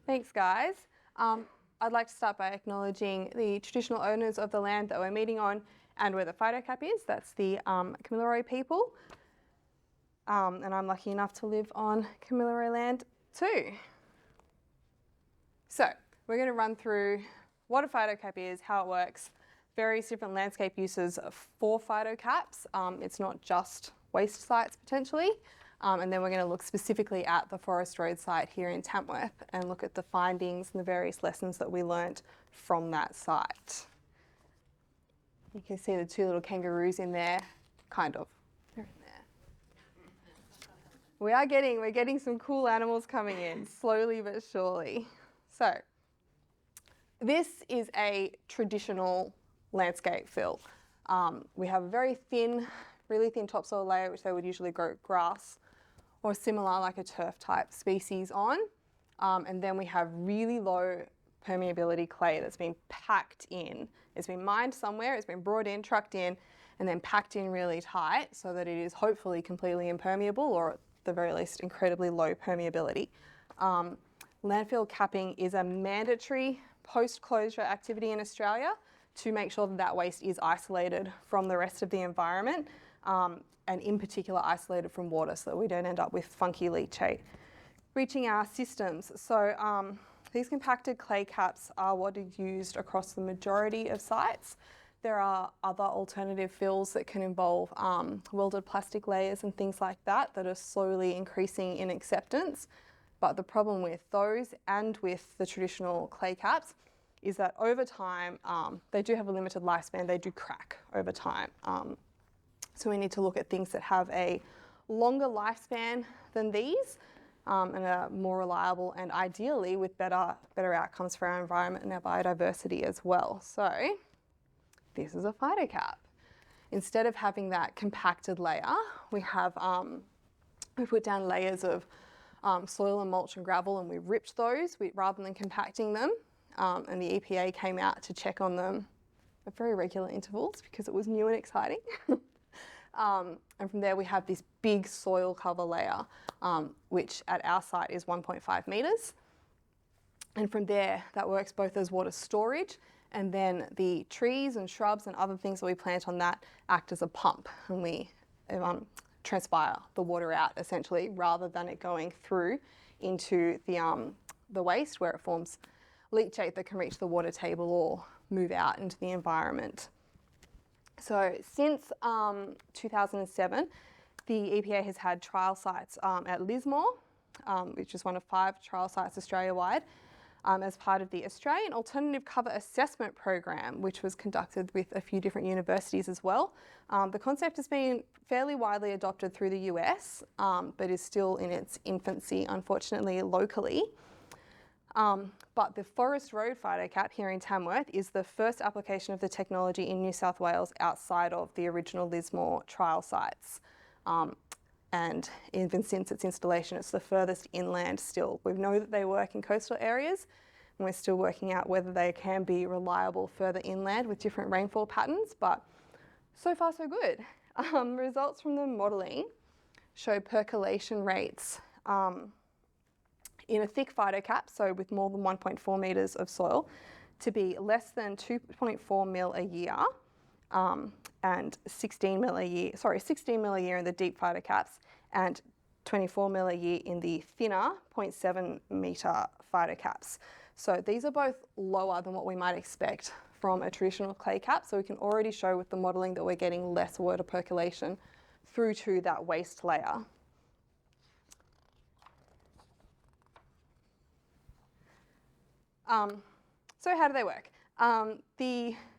Thanks, guys. I'd like to start by acknowledging the traditional owners of the land that we're meeting on and where the Phytocap is. That's the Kamilaroi people. And I'm lucky enough to live on Kamilaroi land too. So we're going to run through what a Phytocap is, how it works, various different landscape uses for Phytocaps. It's not just waste sites potentially. And then we're going to look specifically at the Forest Road site here in Tamworth and look at the findings and the various lessons that we learnt from that site. You can see the two little kangaroos in there, kind of. They're in there. We're getting some cool animals coming in, slowly but surely. So, this is a traditional landscape fill. We have a very thin, really thin topsoil layer, which they would usually grow grass or similar, like a turf type species on. And then we have really low permeability clay that's been packed in. It's been mined somewhere, it's been brought in, trucked in, and then packed in really tight so that it is hopefully completely impermeable, or at the very least incredibly low permeability. Landfill capping is a mandatory post-closure activity in Australia to make sure that that waste is isolated from the rest of the environment, and in particular isolated from water so that we don't end up with funky leachate reaching our systems. So these compacted clay caps are what is used across the majority of sites. There are other alternative fills that can involve welded plastic layers and things like that that are slowly increasing in acceptance. But the problem with those and with the traditional clay caps is that over time, they do have a limited lifespan, they do crack over time. So we need to look at things that have a longer lifespan than these and are more reliable, and ideally with better outcomes for our environment and our biodiversity as well. So this is a Phytocap. Instead of having that compacted layer, we put down layers of soil and mulch and gravel, and we ripped those rather than compacting them. And the EPA came out to check on them at very regular intervals because it was new and exciting. And from there we have this big soil cover layer, which at our site is 1.5 metres. And from there, that works both as water storage, and then the trees and shrubs and other things that we plant on that act as a pump, and we transpire the water out essentially, rather than it going through into the waste where it forms leachate that can reach the water table or move out into the environment. So since 2007, the EPA has had trial sites at Lismore, which is one of 5 trial sites Australia-wide, as part of the Australian Alternative Cover Assessment Program, which was conducted with a few different universities as well. The concept has been fairly widely adopted through the US, but is still in its infancy, unfortunately, locally. But the Forest Road Phytocap here in Tamworth is the first application of the technology in New South Wales outside of the original Lismore trial sites. And even since its installation, it's the furthest inland still. We know that they work in coastal areas, and we're still working out whether they can be reliable further inland with different rainfall patterns, but so far so good. Results from the modelling show percolation rates in a thick Phytocap, so with more than 1.4 metres of soil, to be less than 2.4 mil a year, and 16 mil a year in the deep Phytocaps, and 24 mil a year in the thinner 0.7 metre Phytocaps. So these are both lower than what we might expect from a traditional clay cap, so we can already show with the modelling that we're getting less water percolation through to that waste layer. So how do they work?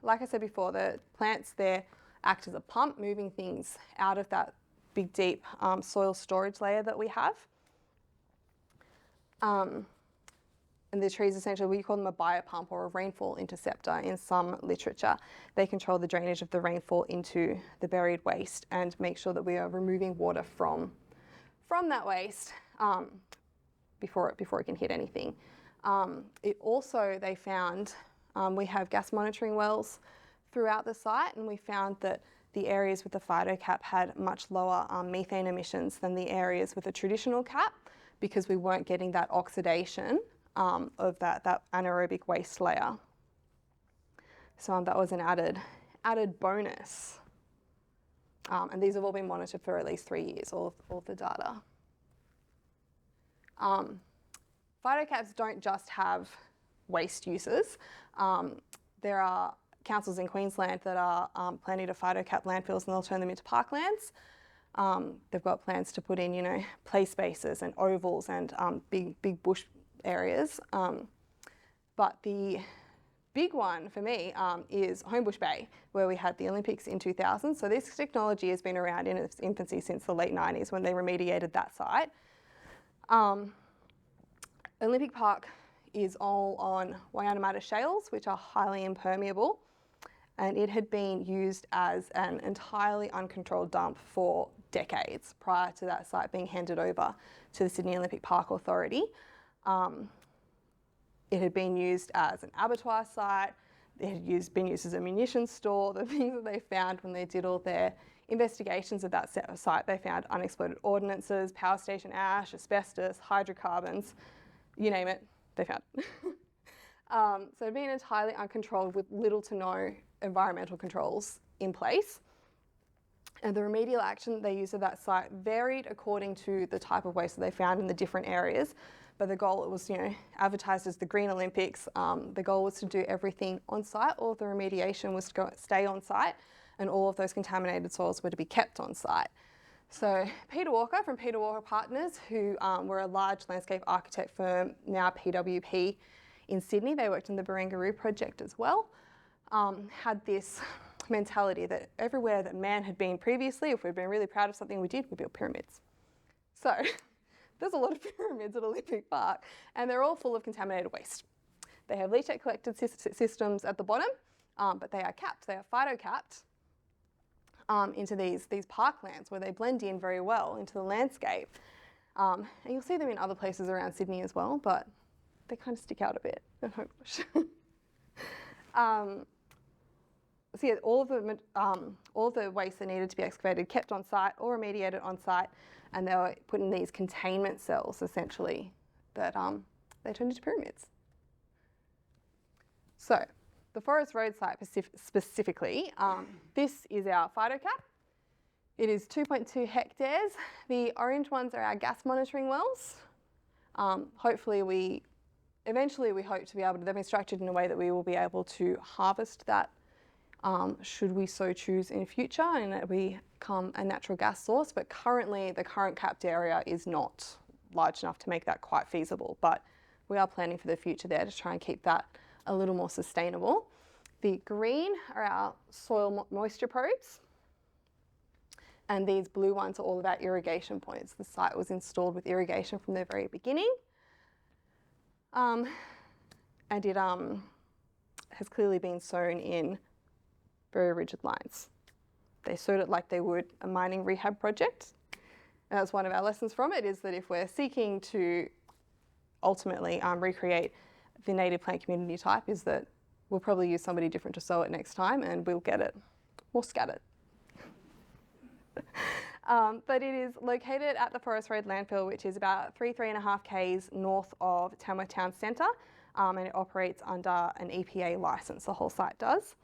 Like I said before, the plants there act as a pump, moving things out of that big, deep soil storage layer that we have. And the trees, essentially, we call them a biopump or a rainfall interceptor in some literature. They control the drainage of the rainfall into the buried waste and make sure that we are removing water from that waste before it can hit anything. It also, they found, we have gas monitoring wells throughout the site, and we found that the areas with the Phytocap had much lower methane emissions than the areas with a traditional cap, because we weren't getting that oxidation of that anaerobic waste layer. So that was an added bonus. And these have all been monitored for at least 3 years, all of the data. Phytocaps don't just have waste uses. There are councils in Queensland that are planning to phytocap landfills, and they'll turn them into parklands. They've got plans to put in, play spaces and ovals and big bush areas. But the big one for me is Homebush Bay, where we had the Olympics in 2000. So this technology has been around in its infancy since the late 90s when they remediated that site. Olympic Park is all on Waianamarra shales, which are highly impermeable, and it had been used as an entirely uncontrolled dump for decades prior to that site being handed over to the Sydney Olympic Park Authority. It had been used as an abattoir site, it had been used as a munitions store. The things that they found when they did all their investigations of that site, they found unexploded ordnances, power station ash, asbestos, hydrocarbons, you name it, they found. So it had been entirely uncontrolled with little to no environmental controls in place. And the remedial action they used at that site varied according to the type of waste that they found in the different areas. But the goal was, advertised as the Green Olympics. The goal was to do everything on site. All of the remediation was to stay on site, and all of those contaminated soils were to be kept on site. So Peter Walker from Peter Walker Partners, who were a large landscape architect firm, now PWP in Sydney, they worked in the Barangaroo project as well, had this mentality that everywhere that man had been previously, if we'd been really proud of something we did, we built pyramids. So there's a lot of pyramids at Olympic Park, and they're all full of contaminated waste. They have leachate collected systems at the bottom, but they are capped, they are phytocapped into these parklands where they blend in very well into the landscape. And you'll see them in other places around Sydney as well, but they kind of stick out a bit at Homebush. So yeah, all of the waste that needed to be excavated kept on site or remediated on site, and they were put in these containment cells essentially that they turned into pyramids. So the Forest Road site specifically, this is our phytocap. It is 2.2 hectares. The orange ones are our gas monitoring wells. Eventually we hope to be able to, they've been structured in a way that we will be able to harvest that should we so choose in future, and it become a natural gas source. But currently the current capped area is not large enough to make that quite feasible, but we are planning for the future there to try and keep that a little more sustainable. The green are our soil moisture probes, and these blue ones are all about irrigation points. The site was installed with irrigation from the very beginning, and it has clearly been sown in very rigid lines. They sowed it like they would a mining rehab project. And that's one of our lessons from it, is that if we're seeking to ultimately recreate the native plant community type, is that we'll probably use somebody different to sow it next time, and we'll get it more scattered. But it is located at the Forest Road landfill, which is about 3.5 k's north of Tamworth Town Centre, and it operates under an EPA licence, the whole site does.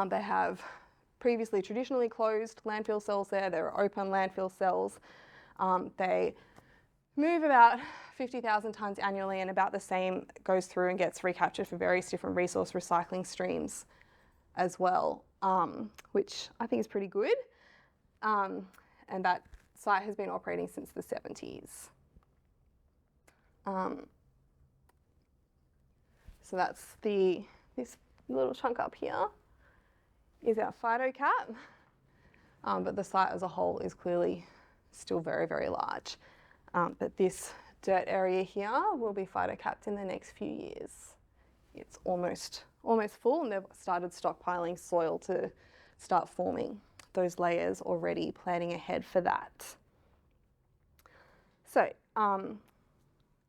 They have previously traditionally closed landfill cells there. There are open landfill cells. They move about 50,000 tonnes annually, and about the same goes through and gets recaptured for various different resource recycling streams as well, which I think is pretty good. And that site has been operating since the 70s. So that's this little chunk up here is our phytocap, but the site as a whole is clearly still very, very large. But this dirt area here will be phytocapped in the next few years. It's almost full, and they've started stockpiling soil to start forming those layers already, planning ahead for that. So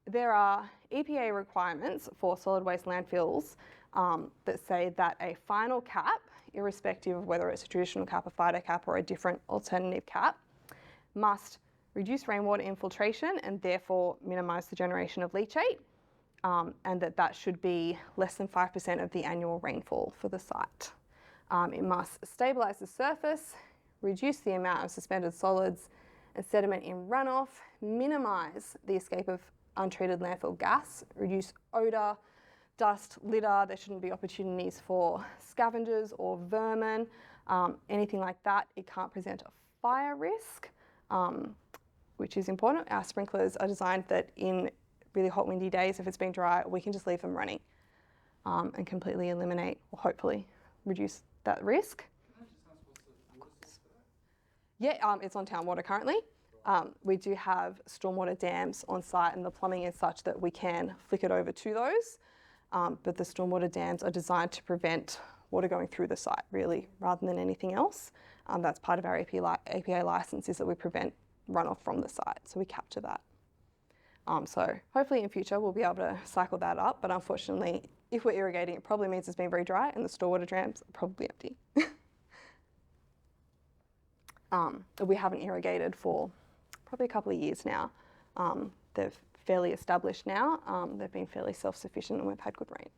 there are EPA requirements for solid waste landfills that say that a final cap, irrespective of whether it's a traditional cap, a phytocap, or a different alternative cap, must reduce rainwater infiltration and therefore minimise the generation of leachate. and that should be less than 5% of the annual rainfall for the site. It must stabilise the surface, reduce the amount of suspended solids and sediment in runoff, minimise the escape of untreated landfill gas, reduce odour, dust, litter. There shouldn't be opportunities for scavengers or vermin, anything like that. It can't present a fire risk, which is important. Our sprinklers are designed that in really hot, windy days, if it's been dry, we can just leave them running and completely eliminate, or hopefully reduce that risk. Yeah, it's on town water currently. We do have stormwater dams on site and the plumbing is such that we can flick it over to those. But the stormwater dams are designed to prevent water going through the site really, rather than anything else. That's part of our APA licence, is that we prevent runoff from the site, so we capture that. So hopefully in future we'll be able to cycle that up, but unfortunately if we're irrigating it probably means it's been very dry and the stormwater dams are probably empty. We haven't irrigated for probably a couple of years now. They're fairly established now. They've been fairly self-sufficient and we've had good rain.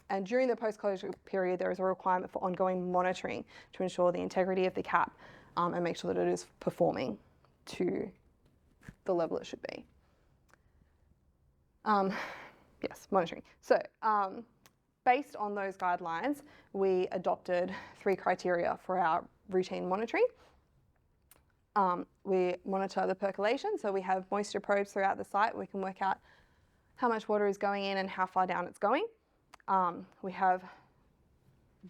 And during the post-closure period, there is a requirement for ongoing monitoring to ensure the integrity of the cap and make sure that it is performing to the level it should be. Yes, monitoring. So based on those guidelines, we adopted 3 criteria for our routine monitoring. We monitor the percolation, so we have moisture probes throughout the site. We can work out how much water is going in and how far down it's going. We have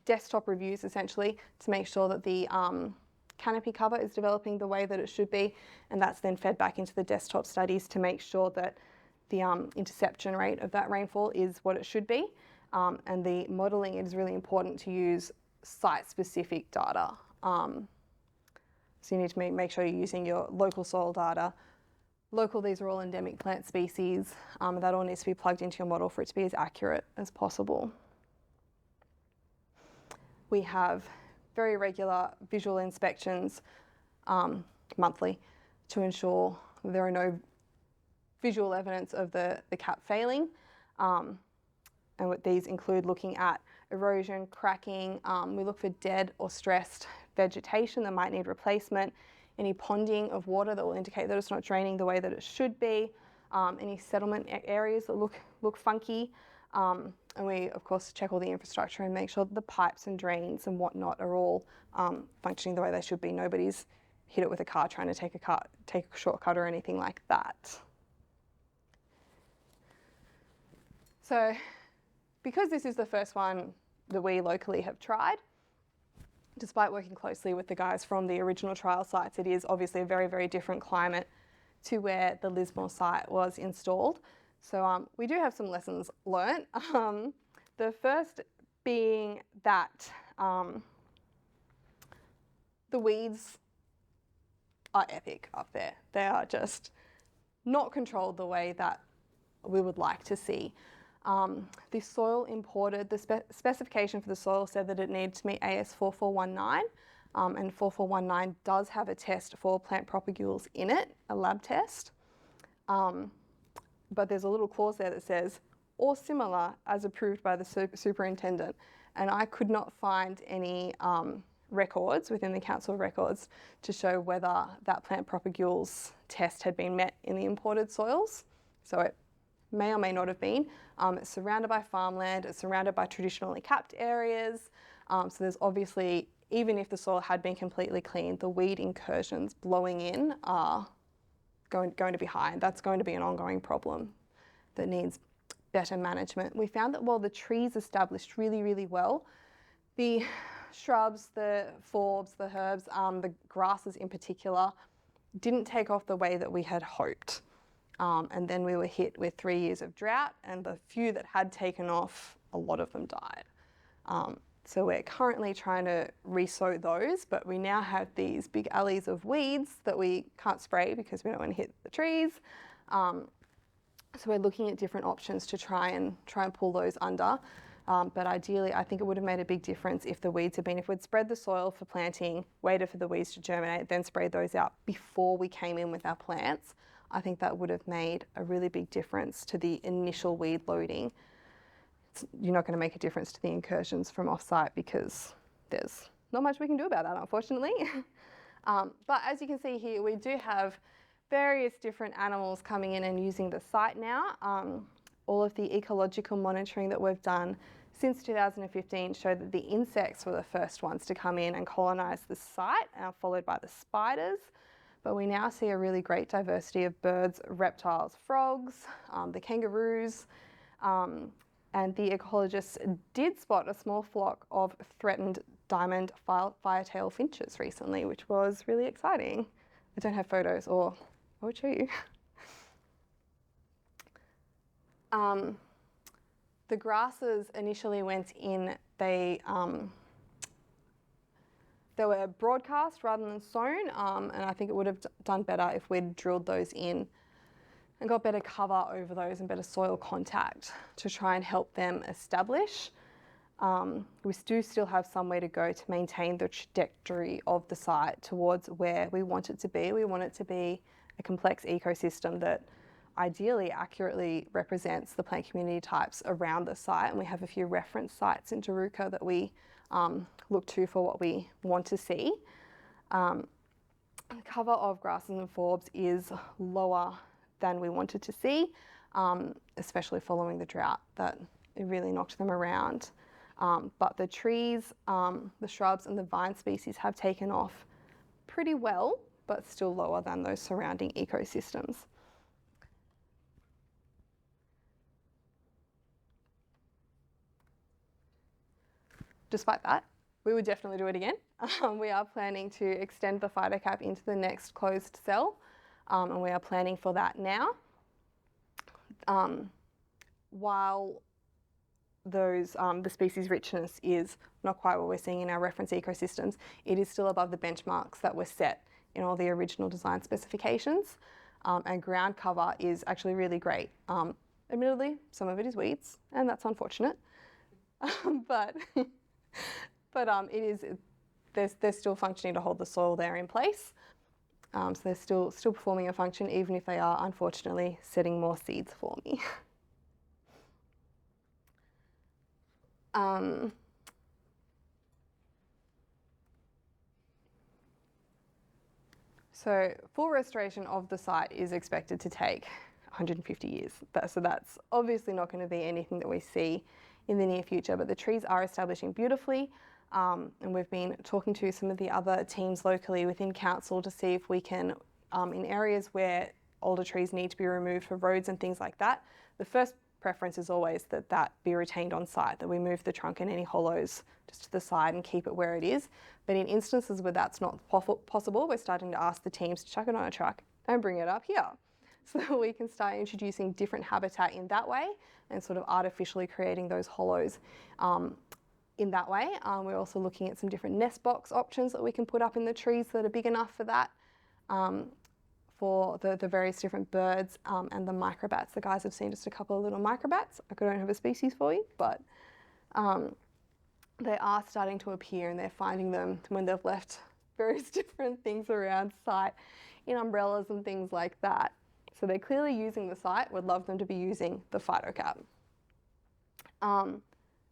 desktop reviews essentially to make sure that the canopy cover is developing the way that it should be, and that's then fed back into the desktop studies to make sure that the interception rate of that rainfall is what it should be. And the modelling, it is really important to use site-specific data. So you need to make sure you're using your local soil data. Local, these are all endemic plant species. That all needs to be plugged into your model for it to be as accurate as possible. We have very regular visual inspections monthly to ensure there are no visual evidence of the cap failing. And what these include looking at erosion, cracking. We look for dead or stressed vegetation that might need replacement, any ponding of water that will indicate that it's not draining the way that it should be, any settlement areas that look funky. And we, of course, check all the infrastructure and make sure that the pipes and drains and whatnot are all functioning the way they should be. Nobody's hit it with a car trying to take a shortcut or anything like that. So because this is the first one that we locally have tried, despite working closely with the guys from the original trial sites, it is obviously a very, very different climate to where the Lismore site was installed. So we do have some lessons learnt. The first being that the weeds are epic up there. They are just not controlled the way that we would like to see. The soil imported, the specification for the soil said that it needed to meet AS 4419, and 4419 does have a test for plant propagules in it, a lab test. But there's a little clause there that says, or similar as approved by the superintendent. And I could not find any records within the council records to show whether that plant propagules test had been met in the imported soils. So it may or may not have been. It's surrounded by farmland, it's surrounded by traditionally capped areas. So there's obviously, even if the soil had been completely cleaned, the weed incursions blowing in are going to be high. That's going to be an ongoing problem that needs better management. We found that while the trees established really, really well, the shrubs, the forbs, the herbs, the grasses in particular, didn't take off the way that we had hoped. And then we were hit with 3 years of drought, and the few that had taken off, a lot of them died. So we're currently trying to re-sow those, but we now have these big alleys of weeds that we can't spray because we don't want to hit the trees. So we're looking at different options to try and pull those under. But ideally, I think it would have made a big difference if the weeds had been, if we'd spread the soil for planting, waited for the weeds to germinate, then sprayed those out before we came in with our plants. I think that would have made a really big difference to the initial weed loading. You're not going to make a difference to the incursions from off-site because there's not much we can do about that, unfortunately. But as you can see here, we do have various different animals coming in and using the site now. All of the ecological monitoring that we've done since 2015 showed that the insects were the first ones to come in and colonise the site, followed by the spiders. But we now see a really great diversity of birds, reptiles, frogs, the kangaroos, and the ecologists did spot a small flock of threatened diamond firetail finches recently, which was really exciting. I don't have photos, or I would show you. The grasses initially went in, they were broadcast rather than sown, and I think it would have done better if we'd drilled those in and got better cover over those and better soil contact to try and help them establish. We do still have some way to go to maintain the trajectory of the site towards where we want it to be. We want it to be a complex ecosystem that ideally accurately represents the plant community types around the site, and we have a few reference sites in Taruka that we look to for what we want to see. The cover of grasses and forbs is lower than we wanted to see, especially following the drought that it really knocked them around. But the trees, the shrubs and the vine species have taken off pretty well, but still lower than those surrounding ecosystems. Despite that, we would definitely do it again. We are planning to extend the Phytocap into the next closed cell, and we are planning for that now. While those, the species richness is not quite what we're seeing in our reference ecosystems, it is still above the benchmarks that were set in all the original design specifications, and ground cover is actually really great. Admittedly, some of it is weeds, and that's unfortunate, but they're still functioning to hold the soil there in place. So they're still performing a function, even if they are unfortunately setting more seeds for me. So full restoration of the site is expected to take 150 years. So that's obviously not going to be anything that we see in the near future, but the trees are establishing beautifully. And we've been talking to some of the other teams locally within council to see if we can, in areas where older trees need to be removed for roads and things like that, the first preference is always that that be retained on site, that we move the trunk and any hollows just to the side and keep it where it is. But in instances where that's not possible, we're starting to ask the teams to chuck it on a truck and bring it up here, so that we can start introducing different habitat in that way and sort of artificially creating those hollows in that way. We're also looking at some different nest box options that we can put up in the trees that are big enough for that, for the various different birds and the microbats. The guys have seen just a couple of little microbats. I don't have a species for you, but they are starting to appear, and they're finding them when they've left various different things around site in umbrellas and things like that. So they're clearly using the site. Would love them to be using the Phytocap.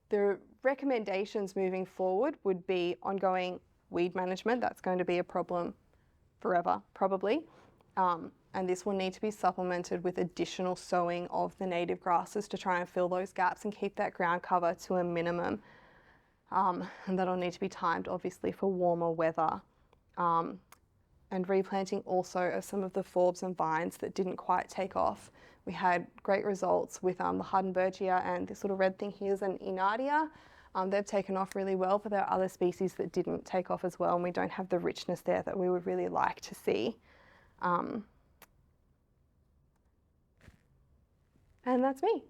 The recommendations moving forward would be ongoing weed management. That's going to be a problem forever, probably. And this will need to be supplemented with additional sowing of the native grasses to try and fill those gaps and keep that ground cover to a minimum. And that'll need to be timed, obviously, for warmer weather. And replanting also of some of the forbs and vines that didn't quite take off. We had great results with the Hardenbergia, and this little red thing here is an Enardia. They've taken off really well, but there are other species that didn't take off as well, and we don't have the richness there that we would really like to see. And that's me.